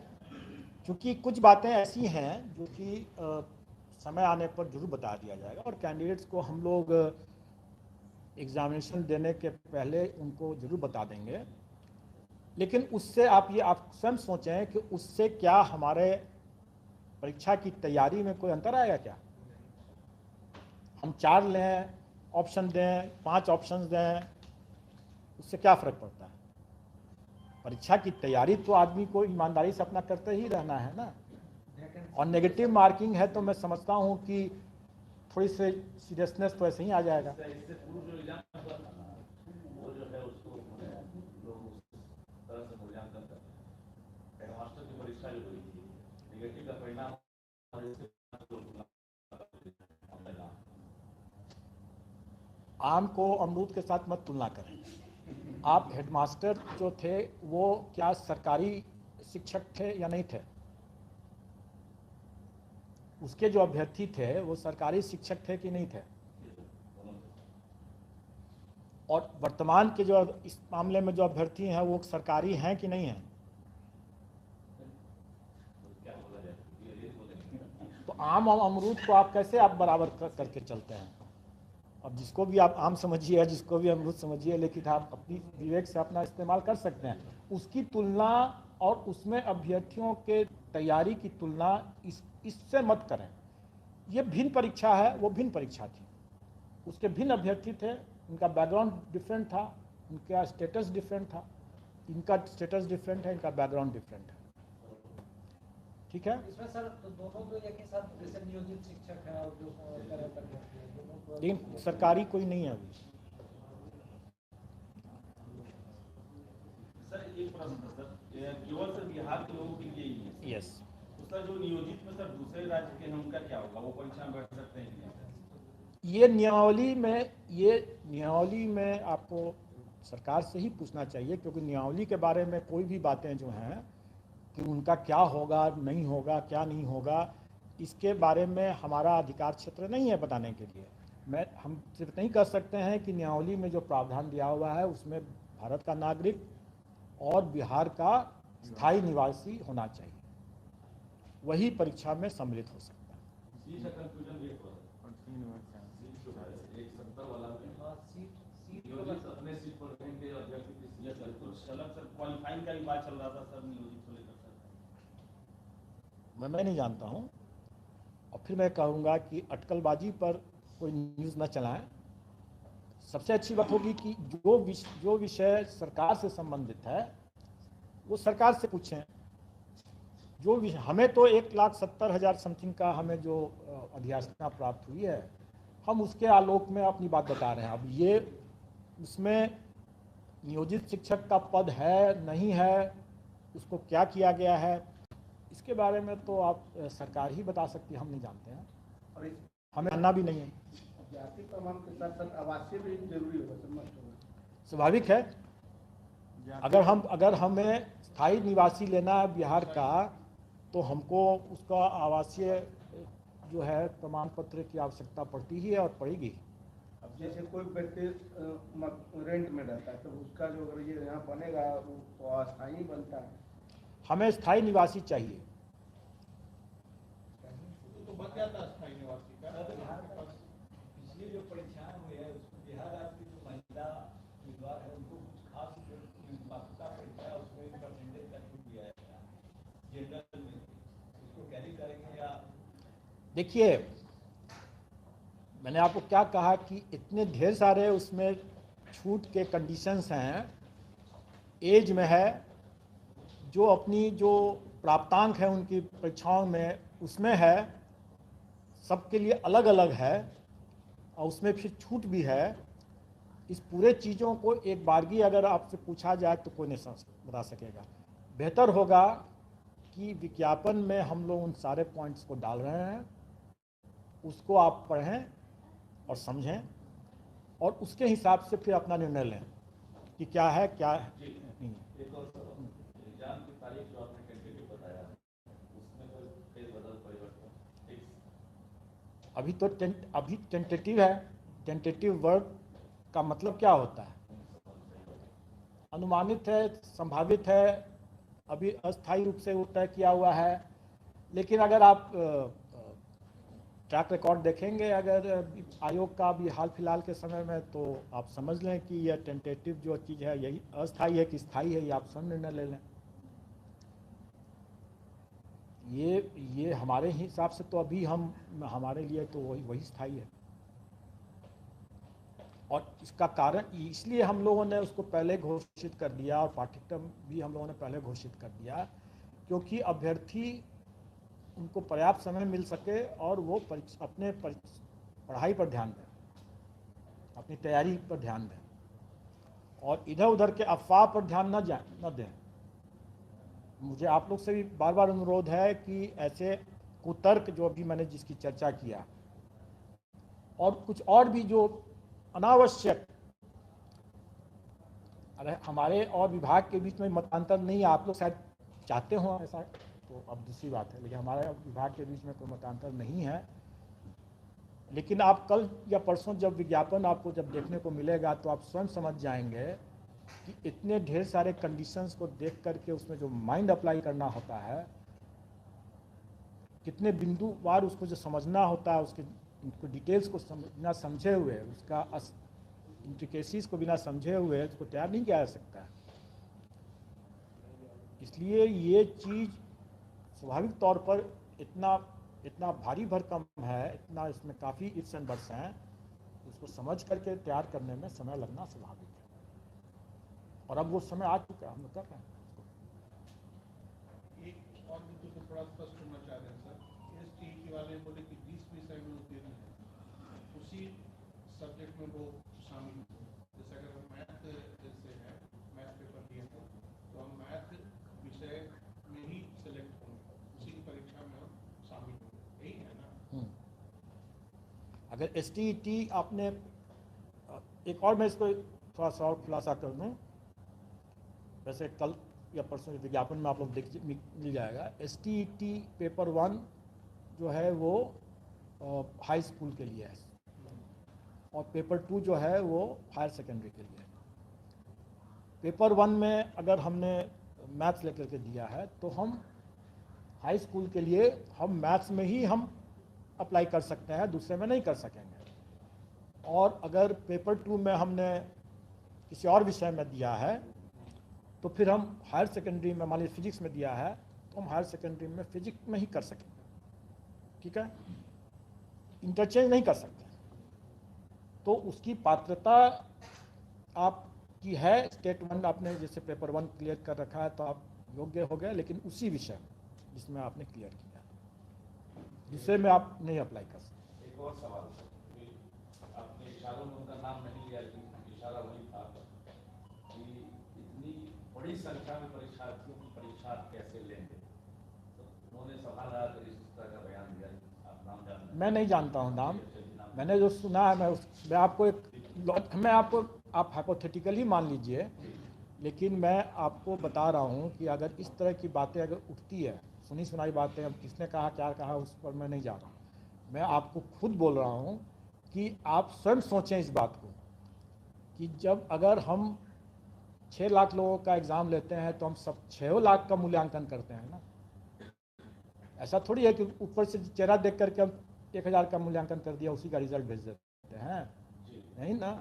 क्योंकि कुछ बातें ऐसी हैं जो कि समय आने पर जरूर बता दिया जाएगा, और कैंडिडेट्स को हम लोग एग्जामिनेशन देने के पहले उनको जरूर बता देंगे। लेकिन उससे आप स्वयं सोचें कि उससे क्या हमारे परीक्षा की तैयारी में कोई अंतर आएगा क्या? हम 4 लें, ऑप्शन दें, 5 ऑप्शंस दें, उससे क्या फ़र्क पड़ता है? परीक्षा की तैयारी तो आदमी को ईमानदारी से अपना करते ही रहना है ना। और नेगेटिव मार्किंग है तो मैं समझता हूँ कि थोड़ी सी सीरियसनेस तो ऐसे ही आ जाएगा। आम को अमरूद के साथ मत तुलना करें। आप हेडमास्टर जो थे वो क्या सरकारी शिक्षक थे या नहीं थे? उसके जो अभ्यर्थी थे वो सरकारी शिक्षक थे कि नहीं थे? और वर्तमान के जो इस मामले में जो अभ्यर्थी हैं वो सरकारी हैं कि नहीं हैं? तो आम और अमरूद को आप कैसे बराबर करके चलते हैं? अब जिसको भी आप आम समझिए, जिसको भी अमरूद समझिए, लेकिन आप अपनी विवेक से अपना इस्तेमाल कर सकते हैं। उसकी तुलना और उसमें अभ्यर्थियों के तैयारी की तुलना इससे मत करें। ये भिन्न परीक्षा है, वो भिन्न परीक्षा थी, उसके भिन्न अभ्यर्थी थे, उनका बैकग्राउंड डिफरेंट था, उनका स्टेटस डिफरेंट था, इनका स्टेटस डिफरेंट है, इनका बैकग्राउंड डिफरेंट है। ठीक है, इसमें सर तो दोनों तो एक ही साथ जैसे नियोजित शिक्षक है और जो तरह तरह के हैं, दोनों को लेकिन सरकारी कोई नहीं है अभी। सर एक प्रश्न था सर, केवल सर बिहार के लोगों के लिए ही है? यस। तो सर जो नियोजित में सर दूसरे राज्य के हैं उनका क्या होगा, वो परीक्षा में बैठ सकते हैं कि नहीं? ये नियमावली में आपको सरकार से ही पूछना चाहिए, क्योंकि नियमावली के बारे में कोई भी बातें जो हैं कि उनका क्या होगा नहीं होगा क्या नहीं होगा, इसके बारे में हमारा अधिकार क्षेत्र नहीं है बताने के लिए। हम सिर्फ नहीं कर सकते हैं कि नियमावली में जो प्रावधान दिया हुआ है उसमें भारत का नागरिक और बिहार का स्थायी निवासी होना चाहिए, वही परीक्षा में सम्मिलित हो सकता है। सीट का कंफ्यूजन भी हो रहा है। सीट जो है 170 वाला में सीट नियोजित अपने सीट पर रहेंगे और अभ्यर्थी की सीट सर तो अलग सर क्वालिफाइंग का भी बात चल रहा था सर नियोजित को लेकर सर। मैं नहीं जानता हूँ, और फिर मैं कहूँगा कि अटकलबाजी पर कोई न्यूज़ न चलाएं। सबसे अच्छी बात होगी कि जो विषय सरकार से संबंधित है वो सरकार से पूछें। जो हमें तो 1,70,000 समथिंग का हमें जो अधियाचना प्राप्त हुई है, हम उसके आलोक में अपनी बात बता रहे हैं। अब ये उसमें नियोजित शिक्षक का पद है नहीं है, उसको क्या किया गया है, इसके बारे में तो आप सरकार ही बता सकती है, हम नहीं जानते हैं और इस हमें जानना भी नहीं है। जाति प्रमाण के साथ साथ आवासीय भी जरूरी होगा, समझ होगा। स्वाभाविक है, अगर हमें स्थायी निवासी लेना है बिहार का, तो हमको उसका आवासीय जो है प्रमाण पत्र की आवश्यकता पड़ती ही है और पड़ेगी। अब जैसे कोई व्यक्ति रेंट में रहता है तो उसका जो अगर ये यहाँ बनेगा वो तो अस्थायी बनता है। हमें स्थायी निवासी चाहिए। तो बन जाता है स्थायी निवासी का। पिछली जो परीक्षाएं हुई है उसमें बिहार राज्य की जो महिला उम्मीदवार है उनको कुछ खास पात्रता परीक्षा उसमें परसेंटेज का छूट दिया है जनरल में, उसको कैरी करेंगे या? देखिए, मैंने आपको क्या कहा कि इतने ढेर सारे उसमें छूट के कंडीशंस हैं, एज में है, जो अपनी जो प्राप्तांक है उनकी परीक्षाओं में उसमें है, सबके लिए अलग अलग है, और उसमें फिर छूट भी है। इस पूरे चीज़ों को एक बारगी अगर आपसे पूछा जाए तो कोई नहीं बता सकेगा। बेहतर होगा कि विज्ञापन में हम लोग उन सारे पॉइंट्स को डाल रहे हैं, उसको आप पढ़ें और समझें, और उसके हिसाब से फिर अपना निर्णय लें कि क्या है क्या नहीं है। एक और एग्जाम की तारीख जो आपने टेंटेटिव बताया उसमें कोई फेरबदल परिवर्तन? अभी टेंटेटिव है। टेंटेटिव वर्ड का मतलब क्या होता है? अनुमानित है, संभावित है, अभी अस्थायी रूप से वो तय किया हुआ है। लेकिन अगर आप ट्रैक रिकॉर्ड देखेंगे अगर आयोग का भी हाल फिलहाल के समय में, तो आप समझ लें कि यह टेंटेटिव जो चीज़ है यही अस्थायी है कि स्थायी है, ये आप स्वयं निर्णय ले लें। ये हमारे हिसाब से तो अभी हमारे लिए तो वही स्थायी है। और इसका कारण इसलिए हम लोगों ने उसको पहले घोषित कर दिया, और पाठ्यक्रम भी हम लोगों ने पहले घोषित कर दिया, क्योंकि अभ्यर्थी उनको पर्याप्त समय मिल सके और वो अपने पढ़ाई पर ध्यान दें, अपनी तैयारी पर ध्यान दें, और इधर उधर के अफवाह पर ध्यान न दें। मुझे आप लोग से भी बार बार अनुरोध है कि ऐसे कुतर्क जो अभी मैंने जिसकी चर्चा किया, और कुछ और भी जो अनावश्यक, अरे हमारे और विभाग के बीच में मतांतर नहीं है, आप लोग शायद चाहते हो ऐसा, तो अब दूसरी बात है, लेकिन हमारे विभाग के बीच में कोई मतांतर नहीं है। लेकिन आप कल या परसों जब विज्ञापन आपको जब देखने को मिलेगा तो आप स्वयं समझ जाएंगे कि इतने ढेर सारे कंडीशंस को देख करके उसमें जो माइंड अप्लाई करना होता है, कितने बिंदुवार उसको जो समझना होता है, उसको डिटेल्स को बिना समझे हुए, उसका इंट्रिकेसीज को बिना समझे हुए उसको तैयार नहीं किया जा सकता है। इसलिए ये चीज़ स्वाभाविक तौर पर इतना भारी भरकम है, इतना इसमें काफ़ी इफ्स एंड बट्स हैं, उसको समझ करके तैयार करने में समय लगना स्वाभाविक है, और अब वो समय आ चुका है, हम लोग कर रहे हैं। एक और बिंदु को थोड़ा स्पष्ट करना चाह रहे हैं सर, STET वाले बोले कि 20 विषय में उत्तीर्ण है, उसी सब्जेक्ट में वो शामिल हो। जैसे अगर हम मैथ जैसे है, मैथ पेपर दिए हैं तो हम मैथ विषय में ही सिलेक्ट होंगे, उसी की परीक्षा में हम शामिल होंगे, यही है ना? अगर STET आपने एक और, मैं इसको थोड़ा सा और खुलासा कर दूँ, वैसे कल या परसों विज्ञापन में आप लोग देख मिल जाएगा। STET पेपर 1 जो है वो हाई स्कूल के लिए है, और पेपर 2 जो है वो हायर सेकेंडरी के लिए है। पेपर 1 में अगर हमने मैथ्स लेकर के दिया है तो हम हाई स्कूल के लिए हम मैथ्स में ही हम अप्लाई कर सकते हैं, दूसरे में नहीं कर सकेंगे। और अगर पेपर 2 में हमने किसी और विषय में दिया है तो फिर हम हायर सेकेंडरी में, मान लीजिए फिजिक्स में दिया है तो हम हायर सेकेंडरी में फिजिक्स में ही कर सकेंगे, ठीक है, इंटरचेंज नहीं कर सकते। तो उसकी पात्रता आपकी है, स्टेट 1 आपने जैसे पेपर 1 क्लियर कर रखा है तो आप योग्य हो गए, लेकिन उसी विषय में जिसमें आपने क्लियर किया, दूसरे में आप नहीं अप्लाई कर सकते। एक और सवाल सर, आपने इशारों में उनका नाम नहीं लिया, लेकिन इशारा वही था कि इतनी बड़ी संख्या में परीक्षार्थियों की परीक्षा आप कैसे लेंगे, तो उन्होंने सवाल आया तो इस तरह का बयान दिया। आप नाम जानते हैं? मैं नहीं जानता हूँ नाम, मैंने जो सुना है मैं आपको आप हाइपोथेटिकली मान लीजिए, लेकिन मैं आपको बता रहा हूँ कि अगर इस तरह की बातें अगर उठती है, सुनी सुनाई बातें, अब किसने कहा क्या कहा उस पर मैं नहीं जा रहा हूँ, मैं आपको खुद बोल रहा हूँ कि आप स्वयं सोचें इस बात को कि जब अगर हम 6 लाख लोगों का एग्ज़ाम लेते हैं तो हम सब 6 लाख का मूल्यांकन करते हैं ना। ऐसा थोड़ी है कि ऊपर से चेहरा देख करके हम 1000 का मूल्यांकन कर दिया, उसी का रिजल्ट भेज देते हैं, नहीं ना।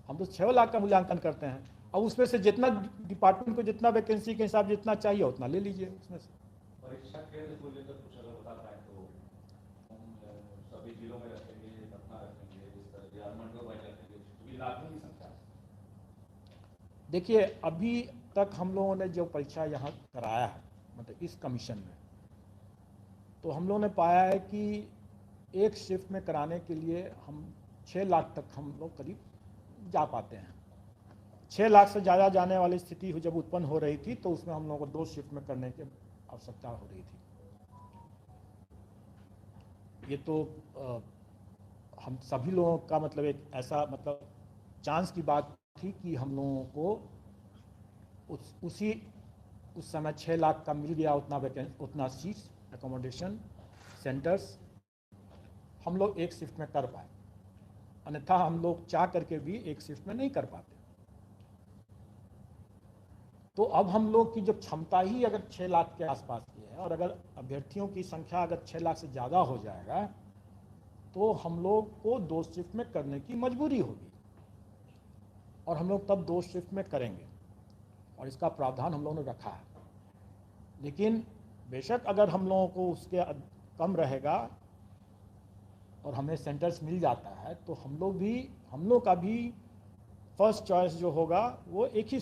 हम तो 6 लाख का मूल्यांकन करते हैं, और उसमें से जितना डिपार्टमेंट को जितना वैकेंसी के हिसाब जितना चाहिए उतना ले लीजिए उसमें से। परीक्षा केंद्र को लेकर कुछ अगर बता पाए तो हम सभी जिलों में रखेंगे, पटना रखेंगे, इस तरह या मंडल वाइज रखेंगे, क्योंकि लाखों की संख्या है। देखिए, अभी तक हम लोगों ने जो परीक्षा यहाँ कराया है, मतलब इस कमीशन में, तो हम लोगों ने पाया है कि एक शिफ्ट में कराने के लिए हम 6 लाख तक हम लोग करीब जा पाते हैं। 6 लाख से ज़्यादा जाने वाली स्थिति जब उत्पन्न हो रही थी तो उसमें हम लोगों को 2 शिफ्ट में करने की आवश्यकता हो रही थी। ये तो हम सभी लोगों का मतलब एक ऐसा मतलब चांस की बात थी कि हम लोगों को उस समय 6 लाख का मिल गया, उतना सीट्स, एकोमोडेशन सेंटर्स हम लोग एक शिफ्ट में कर पाए, अन्यथा हम लोग चाह करके भी एक शिफ्ट में नहीं कर पाते। तो अब हम लोग की जब क्षमता ही अगर 6 लाख के आसपास की है, और अगर अभ्यर्थियों की संख्या अगर 6 लाख से ज़्यादा हो जाएगा तो हम लोग को 2 शिफ्ट में करने की मजबूरी होगी, और हम लोग तब 2 शिफ्ट में करेंगे, और इसका प्रावधान हम लोगों ने रखा है। लेकिन बेशक अगर हम लोगों को उसके कम रहेगा और हमें सेंटर्स मिल जाता है तो हम लोग का भी फर्स्ट चॉइस जो होगा वो एक ही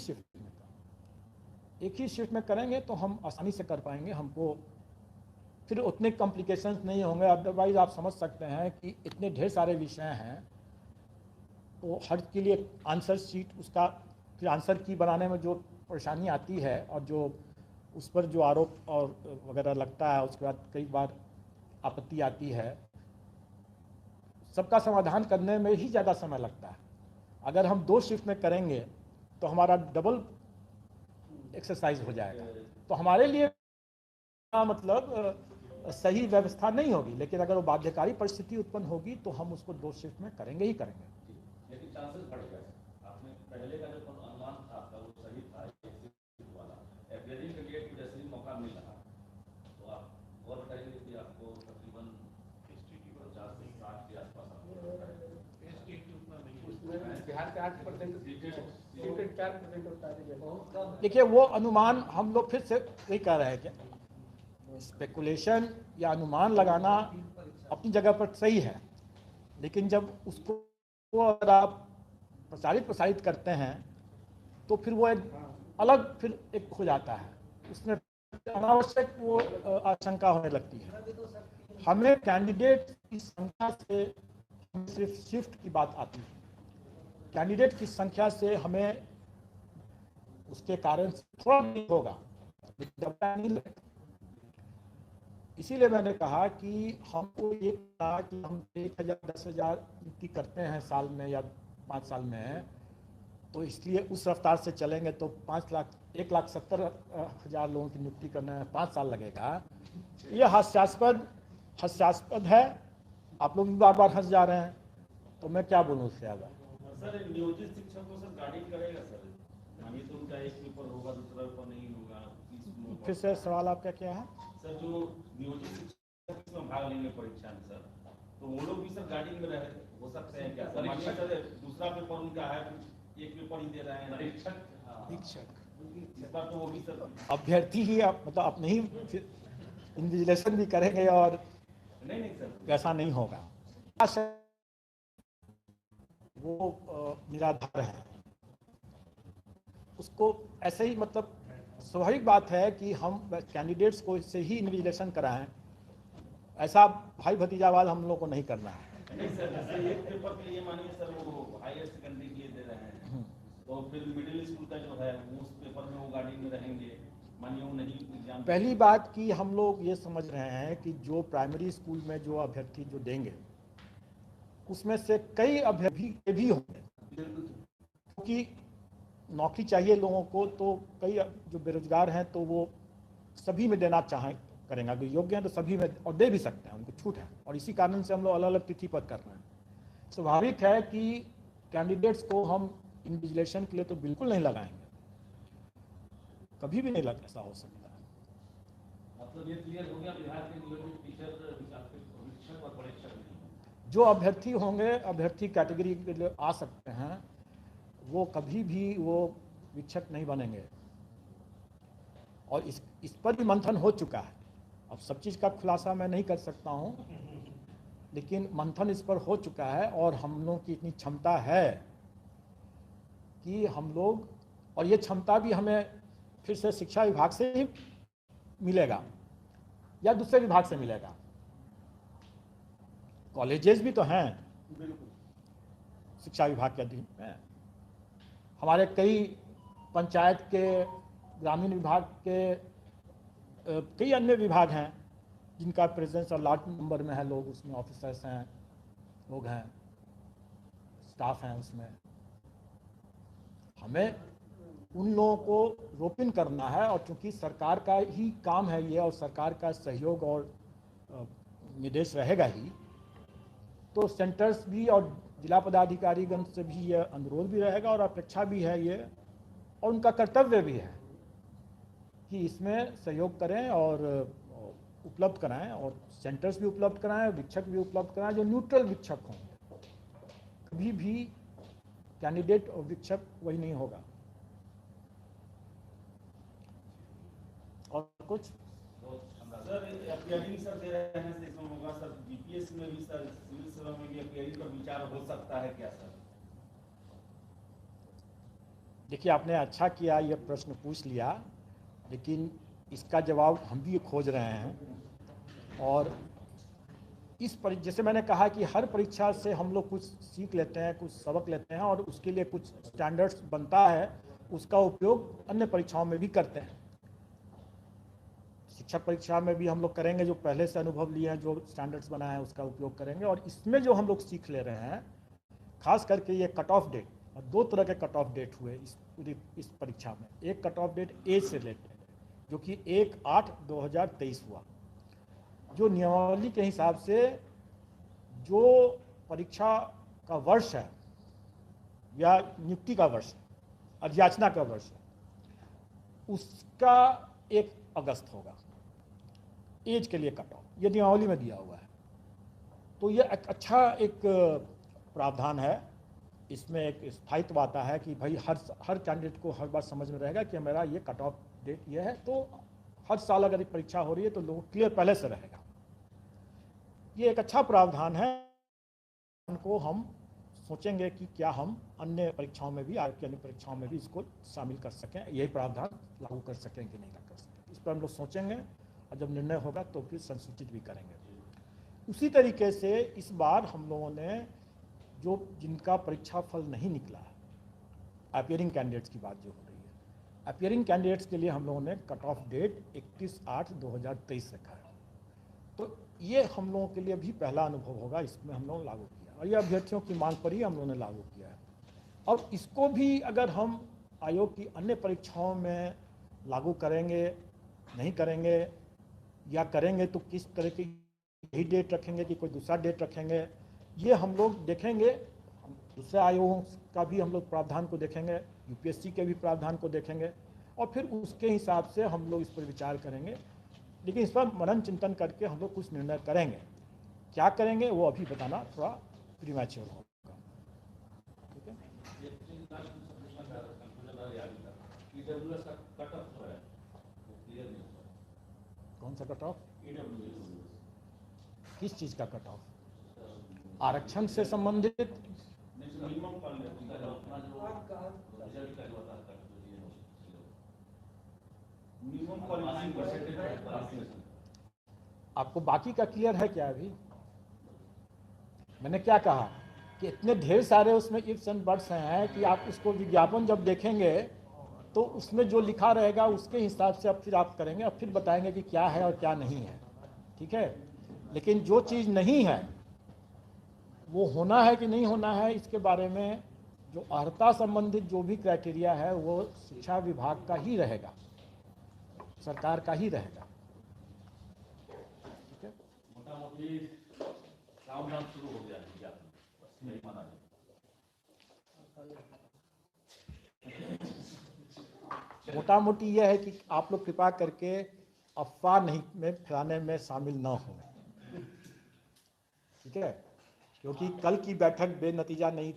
शिफ्ट में करेंगे तो हम आसानी से कर पाएंगे, हमको फिर उतने कॉम्प्लिकेशंस नहीं होंगे। अदरवाइज आप समझ सकते हैं कि इतने ढेर सारे विषय हैं तो हर के लिए आंसर शीट, उसका फिर आंसर की बनाने में जो परेशानी आती है और जो उस पर जो आरोप और वगैरह लगता है, उसके बाद कई बार आपत्ति आती है, सबका समाधान करने में ही ज़्यादा समय लगता है। अगर हम 2 शिफ्ट में करेंगे तो हमारा डबल एक्सरसाइज हो जाएगा, तो हमारे लिए मतलब सही व्यवस्था नहीं होगी। लेकिन अगर वो बाध्यकारी परिस्थिति उत्पन्न होगी तो हम उसको 2 शिफ्ट में करेंगे ही करेंगे। लेकिन चांसेस बढ़ गए। आपने पहले का जो अनुमान था आपका वो सही था, वाला अप्रेजल के लिए जैसे ही मौका मिल रहा तो आप गौर करेंगे कि आपको तकरीबन 50 से 60 के आसपास बिहार के 8% सीटेड 4% होता है। देखिए, वो अनुमान हम लोग फिर से वही कह रहे हैं कि स्पेकुलेशन या अनुमान लगाना अपनी जगह पर सही है, लेकिन जब उसको को अगर आप प्रसारित करते हैं तो फिर वो एक अलग फिर एक हो जाता है, उसमें अनावश्यक वो आशंका होने लगती है। हमें कैंडिडेट की संख्या से सिर्फ शिफ्ट की बात आती है, कैंडिडेट की संख्या से हमें उसके कारण से थोड़ा नहीं होगा, नहीं लगेगा। इसीलिए मैंने कहा कि हमको ये कहा कि हम 1000 10,000 नियुक्ति करते हैं साल में या 5 साल में, तो इसलिए उस रफ्तार से चलेंगे तो 1,70,000 लोगों की नियुक्ति करने में 5 साल लगेगा। ये हास्यास्पद है। आप लोग भी बार बार हंस जा रहे हैं, तो मैं क्या बोलूँ उससे ज़्यादा। सर नियोजित शिक्षक को सर गाइड करेगा सर, मानिए तो उनका एक पेपर होगा, दूसरा पेपर नहीं होगा। फिर से सवाल आपका क्या है? सर जो नियोजित शिक्षक में भाग लेंगे परीक्षा में सर, तो वो लोग भी सर गाइडिंग में रहे हो सकते हैं क्या? परीक्षा सर दूसरा पेपर उनका है, एक पेपर ही दे रहे हैं शिक्षक, इस बार तो वो भी सर अभ्यर्थी ही मतलब अपने ही इन्विजिलेशन भी करेंगे और नहीं सर ऐसा नहीं होगा। वो निराधार है, उसको ऐसे ही मतलब स्वाभाविक बात है कि हम कैंडिडेट्स को इससे ही इन्विजिलेशन कराएं, ऐसा भाई भतीजावाद हम लोग को नहीं करना है। नहीं सर, जैसे एक पेपर के लिए मानिए सर वो हायर सेकेंडरी के लिए दे रहे हैं, तो फिर मिडिल स्कूल का जो है उस पेपर में वो गार्डिंग में रहेंगे, मानिए वो नहीं एग्जाम। पहली बात कि हम लोग ये समझ रहे हैं कि जो प्राइमरी स्कूल में जो अभ्यर्थी जो देंगे उसमें से कई अभ्यर्थी भी होंगे, क्योंकि नौकरी चाहिए लोगों को, तो कई जो बेरोजगार हैं तो वो सभी में देना करेंगे, अगर योग्य हैं तो सभी में, और दे भी सकते हैं, उनको छूट है। और इसी कारण से हम लोग अलग अलग तिथि पर कर रहे हैं। स्वाभाविक है कि कैंडिडेट्स को हम इन्विजिलेशन के लिए तो बिल्कुल नहीं लगाएंगे, कभी भी नहीं लग ऐसा हो सकता है। मतलब ये क्लियर हो गया बिहार के नियोजित टीचर शिक्षक और परीक्षक जो अभ्यर्थी होंगे, अभ्यर्थी कैटेगरी के लिए आ सकते हैं, वो कभी भी वो शिक्षक नहीं बनेंगे। और इस पर भी मंथन हो चुका है। अब सब चीज़ का खुलासा मैं नहीं कर सकता हूँ, लेकिन मंथन इस पर हो चुका है और हम लोग की इतनी क्षमता है कि हम लोग, और ये क्षमता भी हमें फिर से शिक्षा विभाग से ही मिलेगा या दूसरे विभाग से मिलेगा। कॉलेजेस भी तो हैं शिक्षा विभाग के अधीन में, हमारे कई पंचायत के, ग्रामीण विभाग के कई अन्य विभाग हैं जिनका प्रेजेंस और लार्ज नंबर में है लोग, उसमें ऑफिसर्स हैं, लोग हैं, स्टाफ हैं उसमें। हमें उन लोगों को रोपिन करना है, और चूंकि सरकार का ही काम है ये और सरकार का सहयोग और निर्देश रहेगा ही, तो सेंटर्स भी और जिला पदाधिकारीगण से भी ये अनुरोध भी रहेगा और अपेक्षा भी है ये, और उनका कर्तव्य भी है कि इसमें सहयोग करें और उपलब्ध कराएं, और सेंटर्स भी उपलब्ध कराएं, शिक्षक भी उपलब्ध कराएं जो न्यूट्रल शिक्षक हों। कभी भी कैंडिडेट और शिक्षक वही नहीं होगा। और कुछ सर अपीयरिंग सर दे रहे हैं, इसमें होगा सर जीपीएस में भी सर, सिविल सेवा में भी अपीयरिंग पर विचार हो सकता है क्या सर? देखिए, आपने अच्छा किया ये प्रश्न पूछ लिया, लेकिन इसका जवाब हम भी खोज रहे हैं। और जैसे मैंने कहा कि हर परीक्षा से हम लोग कुछ सीख लेते हैं, कुछ सबक लेते हैं, और उसके लिए कुछ स्टैंडर्ड्स बनता है, उसका उपयोग अन्य परीक्षाओं में भी करते हैं। शिक्षक परीक्षा में भी हम लोग करेंगे, जो पहले से अनुभव लिए हैं, जो स्टैंडर्ड्स बनाए हैं उसका उपयोग करेंगे। और इसमें जो हम लोग सीख ले रहे हैं, खास करके ये कट ऑफ डेट, और 2 तरह के कट ऑफ डेट हुए इस परीक्षा में। एक कट ऑफ डेट एज से रिलेटेड, जो कि 1/8/2023 हुआ, जो नियमावली के हिसाब से जो परीक्षा का वर्ष है या नियुक्ति का वर्ष है, अध्याचना का वर्ष है, उसका 1 अगस्त होगा एज के लिए कट ऑफ, ये नियमावली में दिया हुआ है। तो ये अच्छा एक प्रावधान है, इसमें एक स्थायित्व आता है कि भाई हर कैंडिडेट को हर बार समझ में रहेगा कि मेरा ये कट ऑफ डेट ये है, तो हर साल अगर एक परीक्षा हो रही है तो लोग क्लियर पहले से रहेगा। ये एक अच्छा प्रावधान है, उनको हम सोचेंगे कि क्या हम अन्य परीक्षाओं में भी, आयोग की अन्य परीक्षाओं में भी इसको शामिल कर सकें, यही प्रावधान लागू कर सकें कि नहीं कर सकें। इस पर हम लोग सोचेंगे और जब निर्णय होगा तो फिर संसूचित भी करेंगे। उसी तरीके से इस बार हम लोगों ने जो जिनका परीक्षा फल नहीं निकला है, अपीयरिंग कैंडिडेट्स की बात जो हो रही है, अपीयरिंग कैंडिडेट्स के लिए हम लोगों ने कट ऑफ डेट 31/8/2023 रखा है। तो ये हम लोगों के लिए भी पहला अनुभव होगा, इसमें हम लोग लागू किया और ये अभ्यर्थियों की मांग पर ही हम लोगों ने लागू किया है। और इसको भी अगर हम आयोग की अन्य परीक्षाओं में लागू करेंगे, नहीं करेंगे, या करेंगे तो किस तरह की यही डेट रखेंगे कि कोई दूसरा डेट रखेंगे, ये हम लोग देखेंगे। दूसरे आयोगों का भी हम लोग प्रावधान को देखेंगे, यूपीएससी के भी प्रावधान को देखेंगे और फिर उसके हिसाब से हम लोग इस पर विचार करेंगे। लेकिन इस पर मनन चिंतन करके हम लोग कुछ निर्णय करेंगे। क्या करेंगे वो अभी बताना थोड़ा प्रीमैच्योर होगा। ठीक है, कौन सा कट ऑफ? किस चीज़ का कट ऑफ? आरक्षण से संबंधित? आपको बाकी का क्लियर है क्या? अभी मैंने क्या कहा कि इतने ढेर सारे उसमें इफ्स एंड बट्स हैं कि आप उसको विज्ञापन जब देखेंगे तो उसमें जो लिखा रहेगा उसके हिसाब से अब फिर आप करेंगे, अब फिर बताएंगे कि क्या है और क्या नहीं है। ठीक है, लेकिन जो चीज़ नहीं है वो होना है कि नहीं होना है, इसके बारे में जो अर्हता संबंधित जो भी क्राइटेरिया है वो शिक्षा विभाग का ही रहेगा, सरकार का ही रहेगा। ठीक है, मोटा-मोटी कामकाज शुरू हो गया है, यही माना जाए। मोटा मोटी यह है कि आप लोग कृपा करके अफवाह नहीं में फैलाने में शामिल न हो। ठीक है, क्योंकि कल की बैठक बेनतीजा नहीं